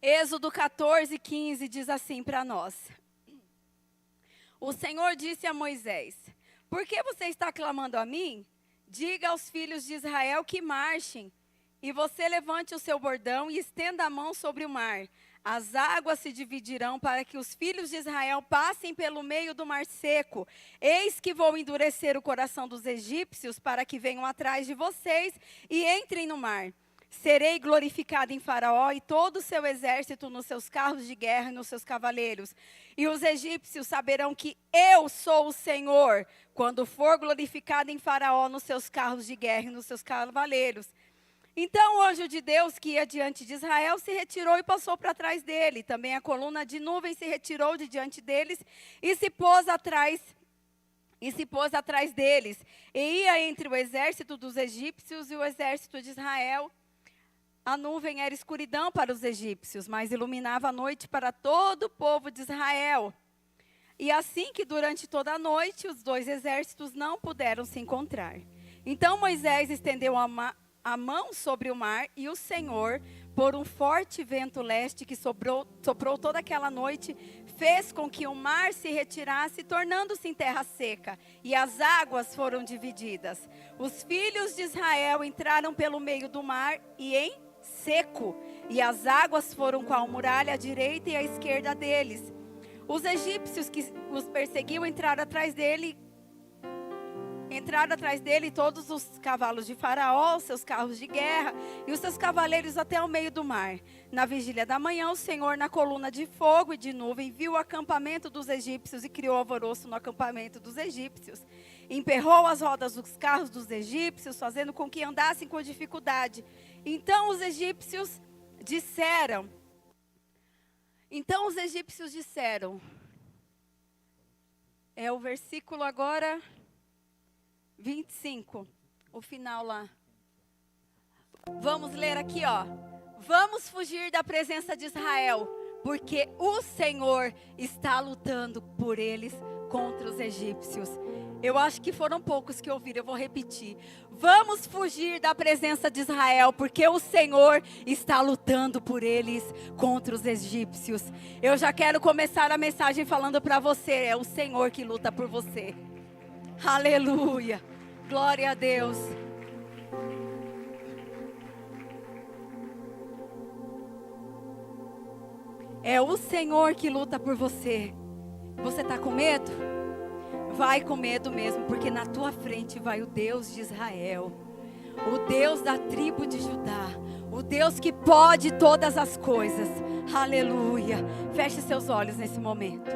Êxodo 14:15 diz assim para nós. O Senhor disse a Moisés: por que você está clamando a mim? Diga aos filhos de Israel que marchem, e você levante o seu bordão e estenda a mão sobre o mar. As águas se dividirão para que os filhos de Israel passem pelo meio do mar seco. Eis que vou endurecer o coração dos egípcios para que venham atrás de vocês e entrem no mar. Serei glorificado em Faraó e todo o seu exército nos seus carros de guerra e nos seus cavaleiros. E os egípcios saberão que eu sou o Senhor, quando for glorificado em Faraó nos seus carros de guerra e nos seus cavaleiros. Então o anjo de Deus que ia diante de Israel se retirou e passou para trás dele. Também a coluna de nuvem se retirou de diante deles e se pôs atrás deles. E ia entre o exército dos egípcios e o exército de Israel. A nuvem era escuridão para os egípcios, mas iluminava a noite para todo o povo de Israel. E assim que durante toda a noite os dois exércitos não puderam se encontrar. Então Moisés estendeu a mão sobre o mar e o Senhor, por um forte vento leste que soprou toda aquela noite, fez com que o mar se retirasse, tornando-se em terra seca, e as águas foram divididas. Os filhos de Israel entraram pelo meio do mar e em seco, e as águas foram com a muralha à direita e à esquerda deles. Os egípcios que os perseguiam entraram atrás dele todos os cavalos de Faraó, seus carros de guerra e os seus cavaleiros até o meio do mar. Na vigília da manhã, o Senhor, na coluna de fogo e de nuvem, viu o acampamento dos egípcios e criou alvoroço no acampamento dos egípcios. Emperrou as rodas dos carros dos egípcios, fazendo com que andassem com dificuldade. Então os egípcios disseram, é o versículo agora 25, o final lá. Vamos ler aqui, ó. Vamos fugir da presença de Israel, porque o Senhor está lutando por eles contra os egípcios. Eu acho que foram poucos que ouviram, eu vou repetir. Vamos fugir da presença de Israel, porque o Senhor está lutando por eles contra os egípcios. Eu já quero começar a mensagem falando para você, é o Senhor que luta por você. Aleluia, glória a Deus. É o Senhor que luta por você. Você está com medo? Vai com medo mesmo, porque na tua frente vai o Deus de Israel, o Deus da tribo de Judá, o Deus que pode todas as coisas. Aleluia. Feche seus olhos nesse momento.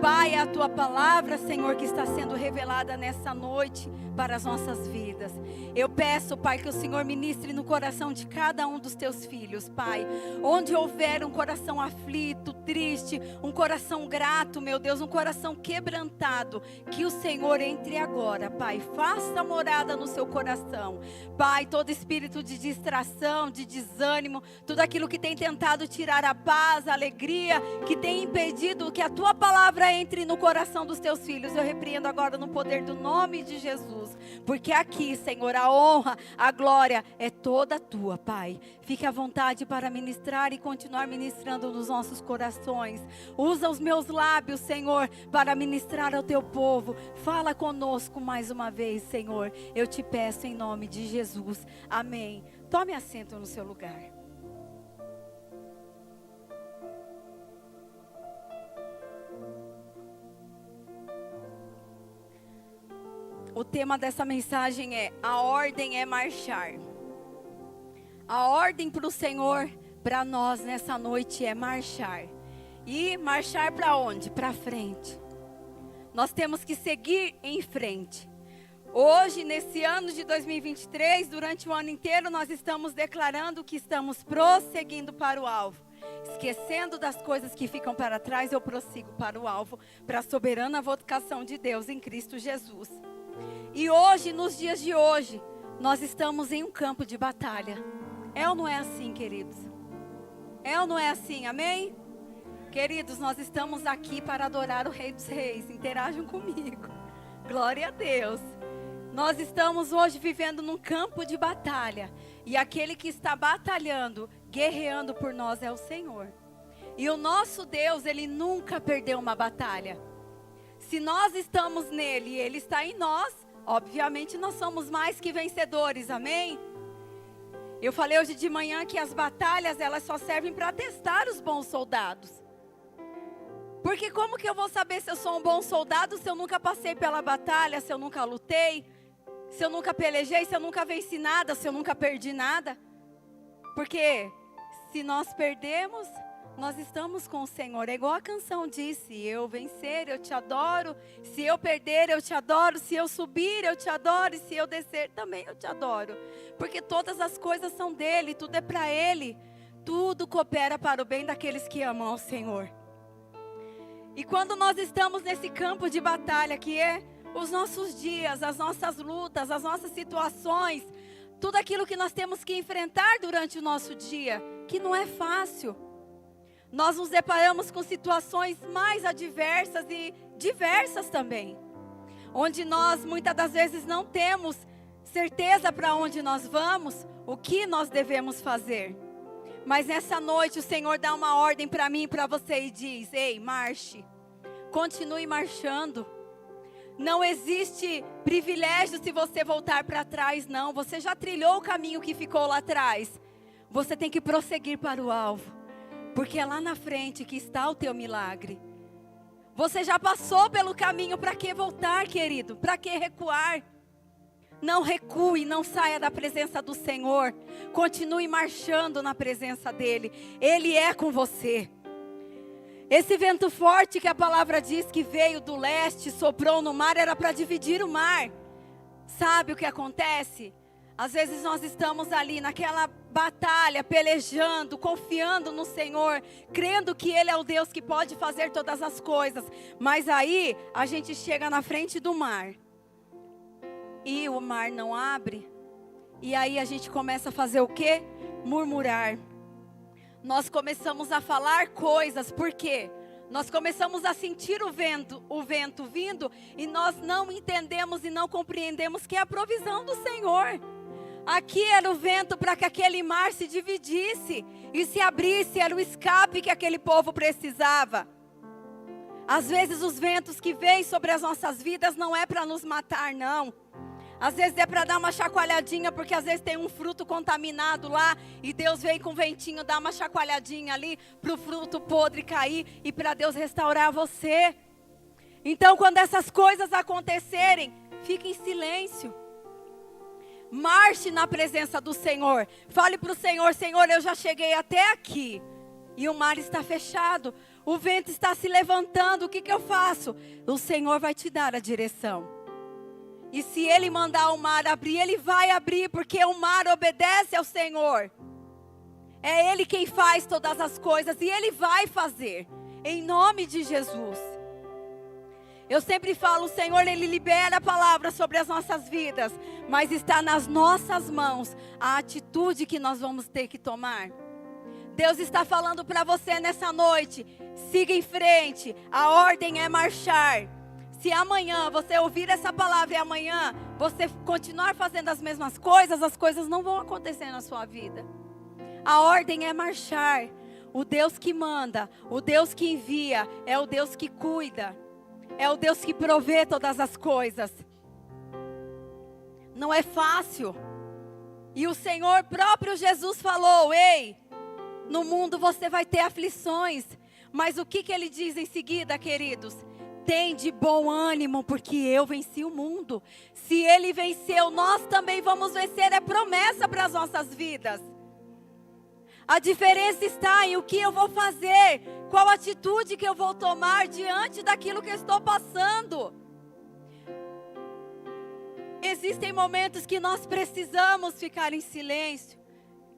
Pai, é a tua palavra, Senhor, que está sendo revelada nessa noite para as nossas vidas. Eu peço, Pai, que o Senhor ministre no coração de cada um dos teus filhos, Pai. Onde houver um coração aflito, triste, um coração grato, meu Deus, um coração quebrantado, que o Senhor entre agora, Pai. Faça morada no seu coração. Pai, todo espírito de distração, de desânimo, tudo aquilo que tem tentado tirar a paz, a alegria, que tem impedido que a tua palavra entre no coração dos teus filhos, eu repreendo agora no poder do nome de Jesus, porque aqui, Senhor, a honra, a glória é toda tua, Pai. Fique à vontade para ministrar e continuar ministrando nos nossos corações. Usa os meus lábios, Senhor, para ministrar ao teu povo. Fala conosco mais uma vez, Senhor. Eu te peço em nome de Jesus. Amém. Tome assento no seu lugar. O tema dessa mensagem é: a ordem é marchar. A ordem para o Senhor, para nós nessa noite é marchar. E marchar para onde? Para frente. Nós temos que seguir em frente. Hoje, nesse ano de 2023, durante o ano inteiro, nós estamos declarando que estamos prosseguindo para o alvo. Esquecendo das coisas que ficam para trás, eu prossigo para o alvo, para a soberana vocação de Deus em Cristo Jesus. E hoje, nos dias de hoje, nós estamos em um campo de batalha. É ou não é assim, queridos? É ou não é assim, amém? Queridos, nós estamos aqui para adorar o Rei dos Reis. Interajam comigo. Glória a Deus. Nós estamos hoje vivendo num campo de batalha. E aquele que está batalhando, guerreando por nós é o Senhor. E o nosso Deus, Ele nunca perdeu uma batalha. Se nós estamos nele e Ele está em nós, obviamente nós somos mais que vencedores, amém? Eu falei hoje de manhã que as batalhas, elas só servem para testar os bons soldados. Porque como que eu vou saber se eu sou um bom soldado se eu nunca passei pela batalha, se eu nunca lutei, se eu nunca pelejei, se eu nunca venci nada, se eu nunca perdi nada? Porque se nós perdemos, nós estamos com o Senhor. É igual a canção diz: se eu vencer, eu te adoro. Se eu perder, eu te adoro. Se eu subir, eu te adoro. E se eu descer, também eu te adoro. Porque todas as coisas são dele, tudo é para ele. Tudo coopera para o bem daqueles que amam ao Senhor. E quando nós estamos nesse campo de batalha, que é os nossos dias, as nossas lutas, as nossas situações, tudo aquilo que nós temos que enfrentar durante o nosso dia, que não é fácil. Nós nos deparamos com situações mais adversas e diversas também. Onde nós muitas das vezes não temos certeza para onde nós vamos, o que nós devemos fazer. Mas nessa noite o Senhor dá uma ordem para mim e para você e diz: ei, marche, continue marchando. Não existe privilégio se você voltar para trás, não. Você já trilhou o caminho que ficou lá atrás. Você tem que prosseguir para o alvo. Porque é lá na frente que está o teu milagre. Você já passou pelo caminho, para que voltar, querido? Para que recuar? Não recue, não saia da presença do Senhor. Continue marchando na presença dEle. Ele é com você. Esse vento forte que a palavra diz que veio do leste, soprou no mar, era para dividir o mar. Sabe o que acontece? Às vezes nós estamos ali naquela batalha, pelejando, confiando no Senhor, crendo que Ele é o Deus que pode fazer todas as coisas. Mas aí a gente chega na frente do mar e o mar não abre. E aí a gente começa a fazer o quê? Murmurar. Nós começamos a falar coisas, por quê? Nós começamos a sentir o vento vindo e nós não entendemos e não compreendemos que é a provisão do Senhor. Aqui era o vento para que aquele mar se dividisse e se abrisse, era o escape que aquele povo precisava. Às vezes os ventos que vêm sobre as nossas vidas não é para nos matar, não. Às vezes é para dar uma chacoalhadinha, porque às vezes tem um fruto contaminado lá e Deus vem com o ventinho dar uma chacoalhadinha ali para o fruto podre cair e para Deus restaurar você. Então quando essas coisas acontecerem, fique em silêncio. Marche na presença do Senhor. Fale para o Senhor: Senhor, eu já cheguei até aqui e o mar está fechado. O vento está se levantando. O que eu faço? O Senhor vai te dar a direção. E se Ele mandar o mar abrir, Ele vai abrir, porque o mar obedece ao Senhor. É Ele quem faz todas as coisas e Ele vai fazer, em nome de Jesus. Eu sempre falo, o Senhor, Ele libera a palavra sobre as nossas vidas, mas está nas nossas mãos a atitude que nós vamos ter que tomar. Deus está falando para você nessa noite: siga em frente, a ordem é marchar. Se amanhã você ouvir essa palavra e amanhã você continuar fazendo as mesmas coisas, as coisas não vão acontecer na sua vida. A ordem é marchar. O Deus que manda, o Deus que envia, é o Deus que cuida. É o Deus que provê todas as coisas. Não é fácil. E o Senhor próprio Jesus falou: ei, no mundo você vai ter aflições. Mas o que Ele diz em seguida, queridos? Tem de bom ânimo, porque eu venci o mundo. Se Ele venceu, nós também vamos vencer. É promessa para as nossas vidas. A diferença está em o que eu vou fazer, qual atitude que eu vou tomar diante daquilo que eu estou passando. Existem momentos que nós precisamos ficar em silêncio,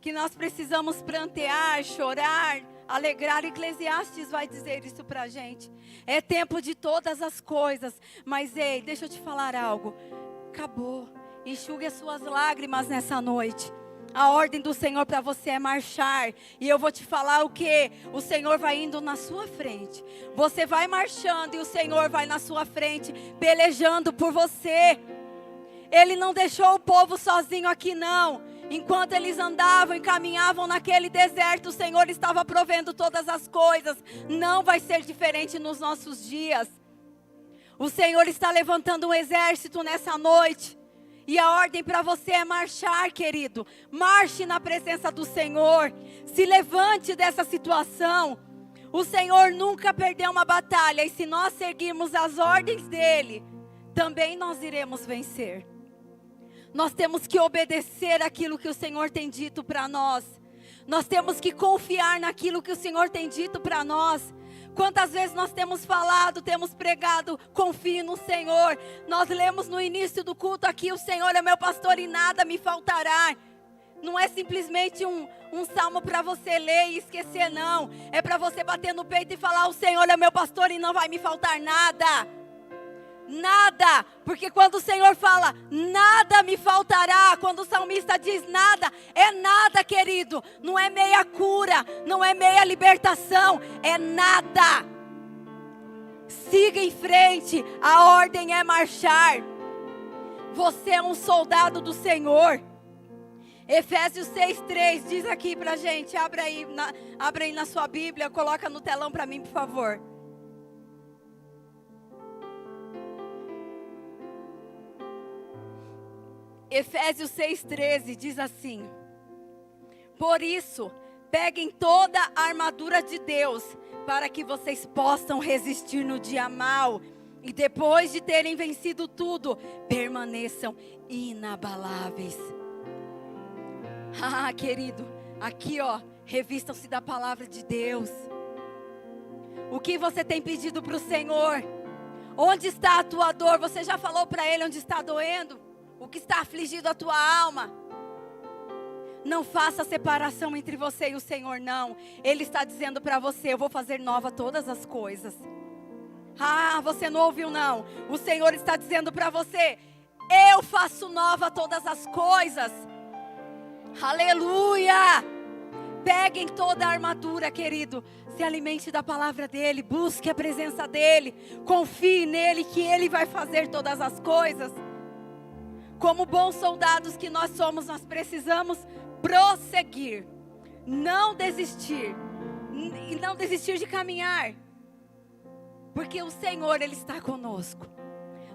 que nós precisamos prantear, chorar, alegrar. Eclesiastes vai dizer isso para a gente. É tempo de todas as coisas. Mas ei, deixa eu te falar algo. Acabou. Enxugue as suas lágrimas nessa noite. A ordem do Senhor para você é marchar. E eu vou te falar o que? O Senhor vai indo na sua frente. Você vai marchando e o Senhor vai na sua frente, pelejando por você. Ele não deixou o povo sozinho aqui, não. Enquanto eles andavam e caminhavam naquele deserto, o Senhor estava provendo todas as coisas. Não vai ser diferente nos nossos dias. O Senhor está levantando um exército nessa noite. E a ordem para você é marchar, querido. Marche na presença do Senhor. Se levante dessa situação. O Senhor nunca perdeu uma batalha. E se nós seguirmos as ordens dEle, também nós iremos vencer. Nós temos que obedecer aquilo que o Senhor tem dito para nós. Nós temos que confiar naquilo que o Senhor tem dito para nós. Quantas vezes nós temos falado, temos pregado, confie no Senhor. Nós lemos no início do culto aqui, o Senhor é meu pastor e nada me faltará. Não é simplesmente um salmo para você ler e esquecer, não. É para você bater no peito e falar, o Senhor é meu pastor e não vai me faltar nada. Nada, porque quando o Senhor fala, nada me faltará, quando o salmista diz nada, é nada, querido, não é meia cura, não é meia libertação, é nada. Siga em frente, a ordem é marchar. Você é um soldado do Senhor. Efésios 6:3 diz aqui pra gente, abre aí na sua Bíblia, coloca no telão pra mim, por favor. Efésios 6:13 diz assim: por isso, peguem toda a armadura de Deus, para que vocês possam resistir no dia mau, e depois de terem vencido tudo, permaneçam inabaláveis. Ah, querido, aqui ó, revistam-se da palavra de Deus. O que você tem pedido para o Senhor? Onde está a tua dor? Você já falou para Ele onde está doendo? O que está afligindo a tua alma? Não faça separação entre você e o Senhor, não. Ele está dizendo para você, eu vou fazer nova todas as coisas. Ah, você não ouviu não. O Senhor está dizendo para você, eu faço nova todas as coisas. Aleluia! Peguem toda a armadura, querido. Se alimente da palavra dEle, busque a presença dEle. Confie nele que Ele vai fazer todas as coisas. Como bons soldados que nós somos, nós precisamos prosseguir, não desistir, e não desistir de caminhar, porque o Senhor, Ele está conosco.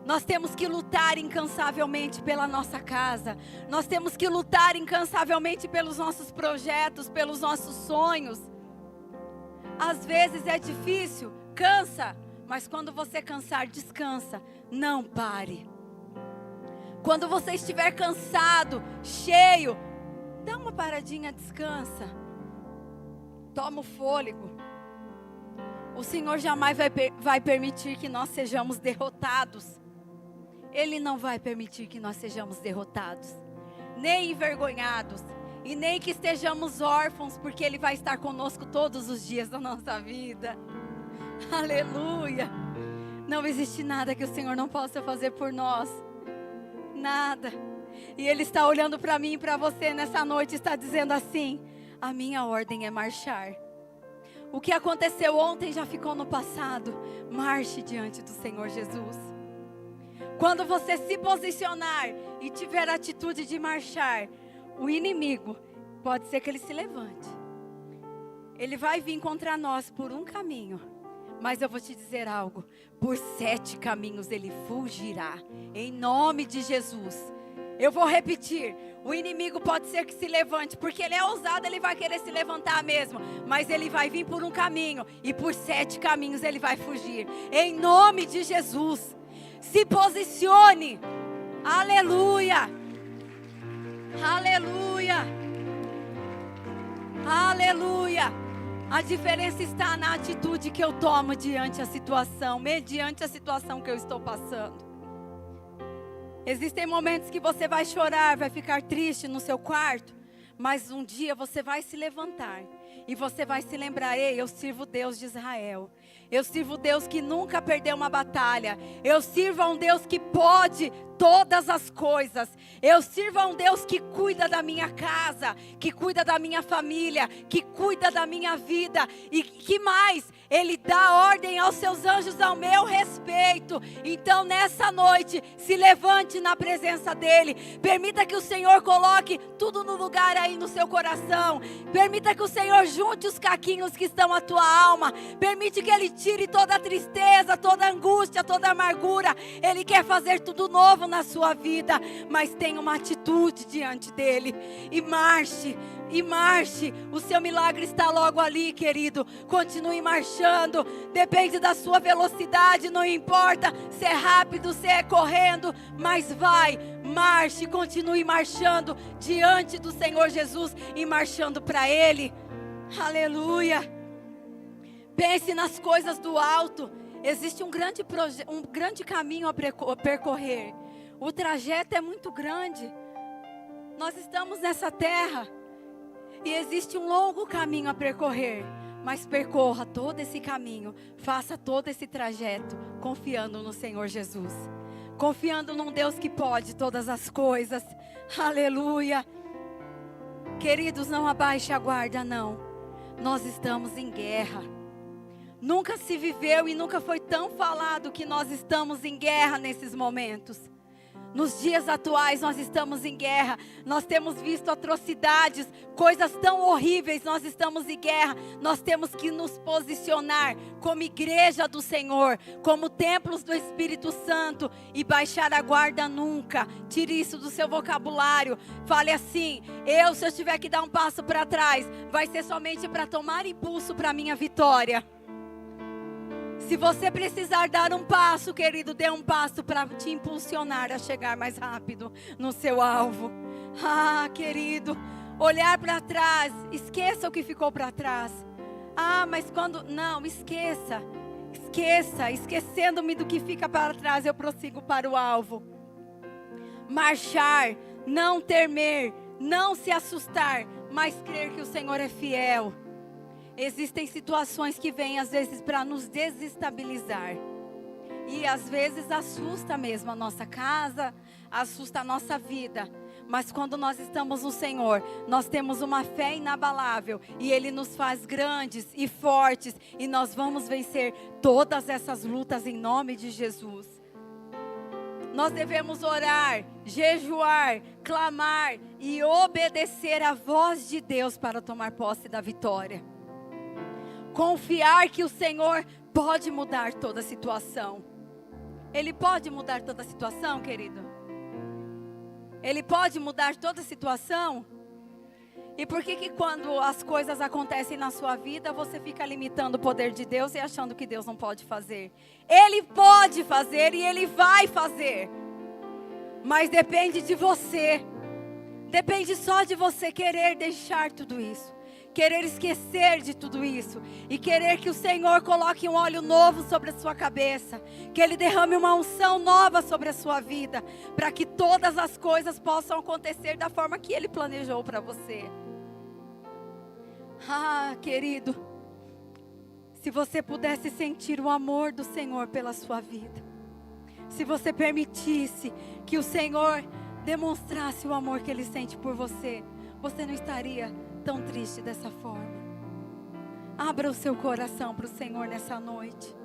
Nós temos que lutar incansavelmente pela nossa casa, nós temos que lutar incansavelmente pelos nossos projetos, pelos nossos sonhos. Às vezes é difícil, cansa, mas quando você cansar, descansa, não pare. Quando você estiver cansado, cheio, dá uma paradinha, descansa. Toma o fôlego. O Senhor jamais vai permitir que nós sejamos derrotados. Ele não vai permitir que nós sejamos derrotados, nem envergonhados, e nem que estejamos órfãos, porque Ele vai estar conosco todos os dias da nossa vida. Aleluia! Não existe nada que o Senhor não possa fazer por nós. Nada. E Ele está olhando para mim e para você nessa noite, está dizendo assim: a minha ordem é marchar. O que aconteceu ontem já ficou no passado. Marche diante do Senhor Jesus. Quando você se posicionar e tiver a atitude de marchar, o inimigo, pode ser que ele se levante. Ele vai vir contra nós por um caminho. Mas eu vou te dizer algo, por 7 caminhos ele fugirá, em nome de Jesus. Eu vou repetir, o inimigo pode ser que se levante, porque ele é ousado, ele vai querer se levantar mesmo. Mas ele vai vir por um caminho, e por 7 caminhos ele vai fugir, em nome de Jesus. Se posicione, aleluia, aleluia, aleluia. A diferença está na atitude que eu tomo diante a situação, mediante a situação que eu estou passando. Existem momentos que você vai chorar, vai ficar triste no seu quarto, mas um dia você vai se levantar E você vai se lembrar: ei, eu sirvo o Deus de Israel. Eu sirvo o Deus que nunca perdeu uma batalha. Eu sirvo a um Deus que pode todas as coisas. Eu sirvo a um Deus que cuida da minha casa, que cuida da minha família, que cuida da minha vida. E que mais? Ele dá ordem aos seus anjos ao meu respeito. Então nessa noite, se levante na presença dEle. Permita que o Senhor coloque tudo no lugar aí no seu coração. Permita que o Senhor junte os caquinhos que estão na tua alma. Permite que Ele tire toda a tristeza, toda a angústia, toda a amargura. Ele quer fazer tudo novo na sua vida, mas tenha uma atitude diante dEle. E marche. E marche, o seu milagre está logo ali, querido. Continue marchando, depende da sua velocidade, não importa se é rápido, se é correndo, mas vai, marche, continue marchando diante do Senhor Jesus e marchando para Ele. Aleluia. Pense nas coisas do alto. Existe um grande caminho a percorrer. O trajeto é muito grande. Nós estamos nessa terra e existe um longo caminho a percorrer, mas percorra todo esse caminho, faça todo esse trajeto, confiando no Senhor Jesus, confiando num Deus que pode todas as coisas. Aleluia. Queridos, não abaixe a guarda não, nós estamos em guerra. Nunca se viveu e nunca foi tão falado que nós estamos em guerra nesses momentos. Nos dias atuais nós estamos em guerra, nós temos visto atrocidades, coisas tão horríveis, nós estamos em guerra. Nós temos que nos posicionar como igreja do Senhor, como templos do Espírito Santo e baixar a guarda nunca. Tire isso do seu vocabulário, fale assim: se eu tiver que dar um passo para trás, vai ser somente para tomar impulso para a minha vitória. Se você precisar dar um passo, querido, dê um passo para te impulsionar a chegar mais rápido no seu alvo. Ah, querido, olhar para trás, esqueça o que ficou para trás. Mas quando... Não, esquecendo-me do que fica para trás, eu prossigo para o alvo. Marchar, não temer, não se assustar, mas crer que o Senhor é fiel. Existem situações que vêm às vezes para nos desestabilizar. E às vezes assusta mesmo a nossa casa, assusta a nossa vida. Mas quando nós estamos no Senhor, nós temos uma fé inabalável. E Ele nos faz grandes e fortes. E nós vamos vencer todas essas lutas em nome de Jesus. Nós devemos orar, jejuar, clamar e obedecer à voz de Deus para tomar posse da vitória. Confiar que o Senhor pode mudar toda a situação. Ele pode mudar toda a situação, querido? Ele pode mudar toda a situação? E por que quando as coisas acontecem na sua vida, você fica limitando o poder de Deus e achando que Deus não pode fazer? Ele pode fazer e Ele vai fazer. Mas depende de você. Depende só de você querer deixar tudo isso. Querer esquecer de tudo isso. E querer que o Senhor coloque um óleo novo sobre a sua cabeça. Que Ele derrame uma unção nova sobre a sua vida. Para que todas as coisas possam acontecer da forma que Ele planejou para você. Querido. Se você pudesse sentir o amor do Senhor pela sua vida. Se você permitisse que o Senhor demonstrasse o amor que Ele sente por você. Você não estaria tão triste dessa forma. Abra o seu coração para o Senhor nessa noite.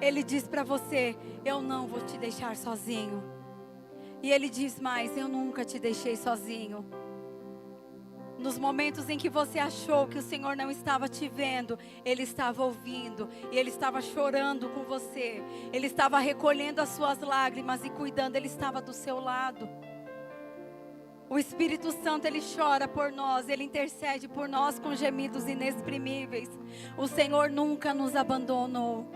Ele diz para você: eu não vou te deixar sozinho. E Ele diz mais: eu nunca te deixei sozinho. Nos momentos em que você achou que o Senhor não estava te vendo, Ele estava ouvindo. E Ele estava chorando com você. Ele estava recolhendo as suas lágrimas e cuidando. Ele estava do seu lado. O Espírito Santo, Ele chora por nós, Ele intercede por nós com gemidos inexprimíveis. O Senhor nunca nos abandonou.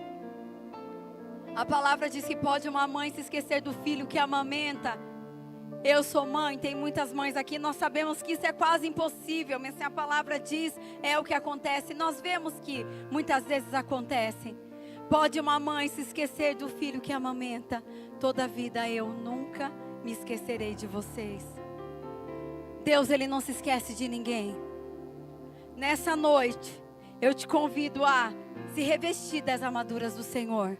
A palavra diz que pode uma mãe se esquecer do filho que amamenta. Eu sou mãe, tem muitas mães aqui, nós sabemos que isso é quase impossível, mas se a palavra diz, é o que acontece. Nós vemos que muitas vezes acontece. Pode uma mãe se esquecer do filho que amamenta. Toda a vida eu nunca me esquecerei de vocês. Deus, Ele não se esquece de ninguém. nessa noite, eu te convido a se revestir das armaduras do Senhor.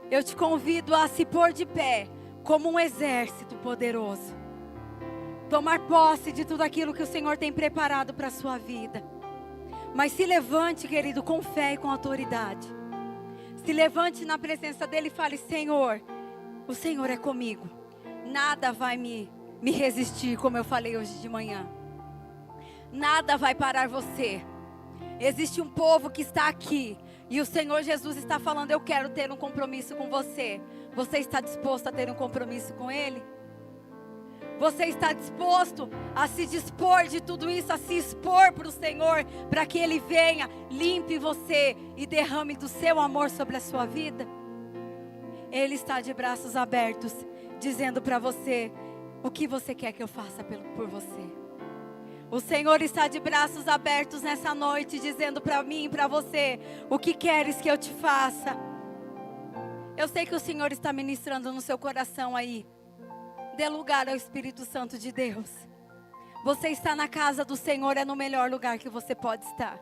Eu te convido a se pôr de pé como um exército poderoso. Tomar posse de tudo aquilo que o Senhor tem preparado para a sua vida. Mas se levante, querido, com fé e com autoridade. Se levante na presença dEle e fale: Senhor, o Senhor é comigo. Nada vai me resistir, como eu falei hoje de manhã. Nada vai parar você. Existe um povo que está aqui e o Senhor Jesus está falando: eu quero ter um compromisso com você. Você está disposto a ter um compromisso com Ele? Você está disposto a se dispor de tudo isso, a se expor para o Senhor, para que Ele venha, limpe você e derrame do seu amor sobre a sua vida? Ele está de braços abertos, dizendo para você: o que você quer que eu faça por você? O Senhor está de braços abertos nessa noite, dizendo para mim e para você: o que queres que eu te faça? Eu sei que o Senhor está ministrando no seu coração aí. Dê lugar ao Espírito Santo de Deus. Você está na casa do Senhor, é no melhor lugar que você pode estar.